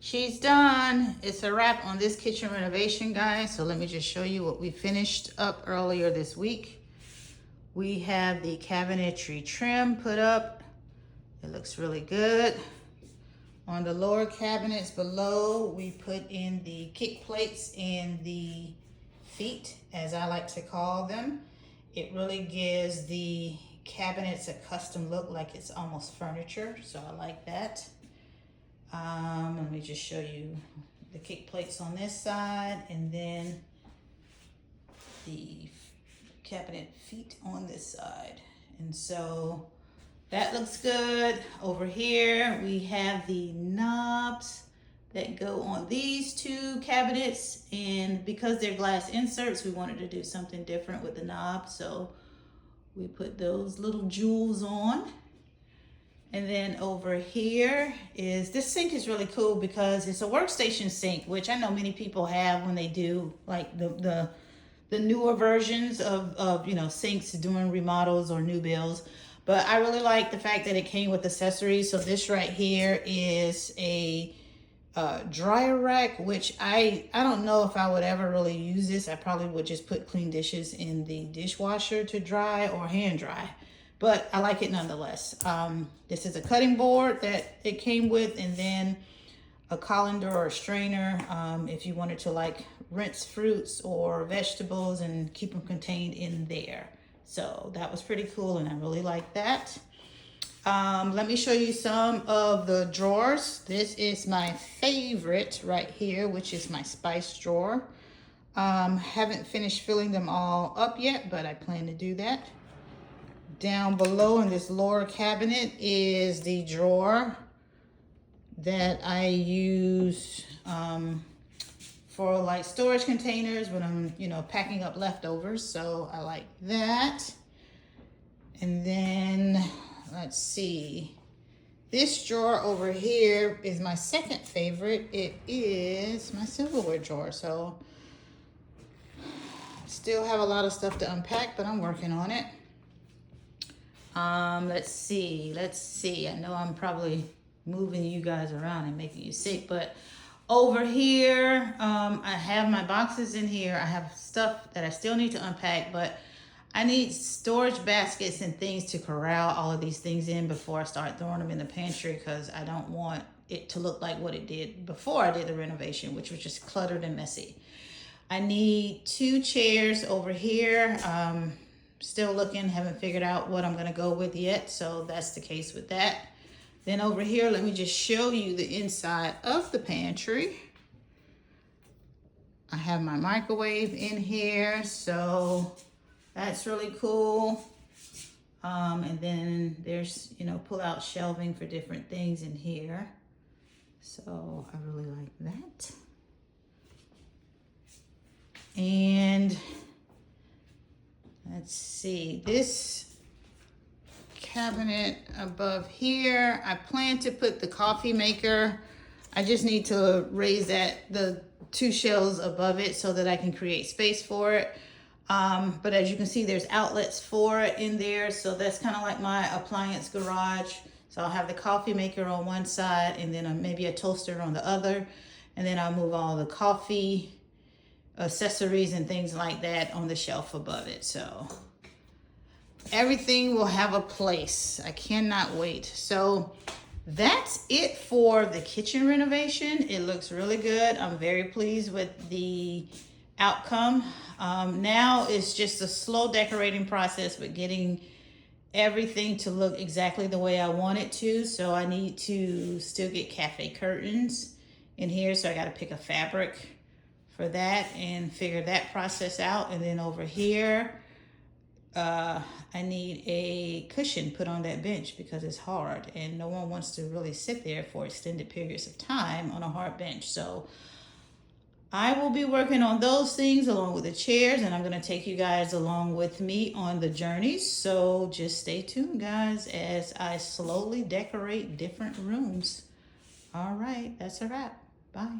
She's done. It's a wrap on this kitchen renovation, guys. So let me just show you what we finished up earlier this week. We have the cabinetry trim put up. It looks really good. On the lower cabinets below, we put in the kick plates and the feet, as I like to call them. It really gives the cabinets a custom look, like it's almost furniture, so I like that. Let me just show you the kick plates on this side, and then the cabinet feet on this side. And so that looks good. Over here, we have the knobs that go on these two cabinets, and because they're glass inserts, we wanted to do something different with the knobs, so we put those little jewels on. And then over here is, this sink is really cool because it's a workstation sink, which I know many people have when they do like the newer versions of you know, sinks doing remodels or new builds. But I really like the fact that it came with accessories. So this right here is a dryer rack, which I don't know if I would ever really use this. I probably would just put clean dishes in the dishwasher to dry or hand dry, but I like it nonetheless. This is a cutting board that it came with, and then a colander or a strainer if you wanted to like rinse fruits or vegetables and keep them contained in there. So that was pretty cool, and I really like that. Let me show you some of the drawers. This is my favorite right here, which is my spice drawer. Haven't finished filling them all up yet, but I plan to do that. Down below in this lower cabinet is the drawer that I use for like storage containers when I'm, you know, packing up leftovers. So I like that. And then let's see, this drawer over here is my second favorite. It is my silverware drawer. So still have a lot of stuff to unpack, but I'm working on it. Let's see. I know I'm probably moving you guys around and making you sick, but over here, I have my boxes in here. I have stuff that I still need to unpack, but I need storage baskets and things to corral all of these things in before I start throwing them in the pantry, because I don't want it to look like what it did before I did the renovation, which was just cluttered and messy. I need 2 chairs over here. Still looking, haven't figured out what I'm gonna go with yet, so that's the case with that. Then over here, let me just show you the inside of the pantry. I have my microwave in here, so that's really cool. And then there's, you know, pull-out shelving for different things in here. So I really like that. And let's see, this cabinet above here, I plan to put the coffee maker. I just need to raise the 2 shelves above it so that I can create space for it. But as you can see, there's outlets for it in there. So that's kind of like my appliance garage. So I'll have the coffee maker on one side, and then maybe a toaster on the other. And then I'll move all the coffee accessories and things like that on the shelf above it. So everything will have a place. I cannot wait. So that's it for the kitchen renovation. It looks really good. I'm very pleased with the outcome. Now it's just a slow decorating process, but getting everything to look exactly the way I want it to. So I need to still get cafe curtains in here. So I got to pick a fabric for that and figure that process out. And then over here, I need a cushion put on that bench because it's hard and no one wants to really sit there for extended periods of time on a hard bench. So I will be working on those things along with the chairs, and I'm going to take you guys along with me on the journey. So just stay tuned, guys, as I slowly decorate different rooms. All right, that's a wrap. Bye.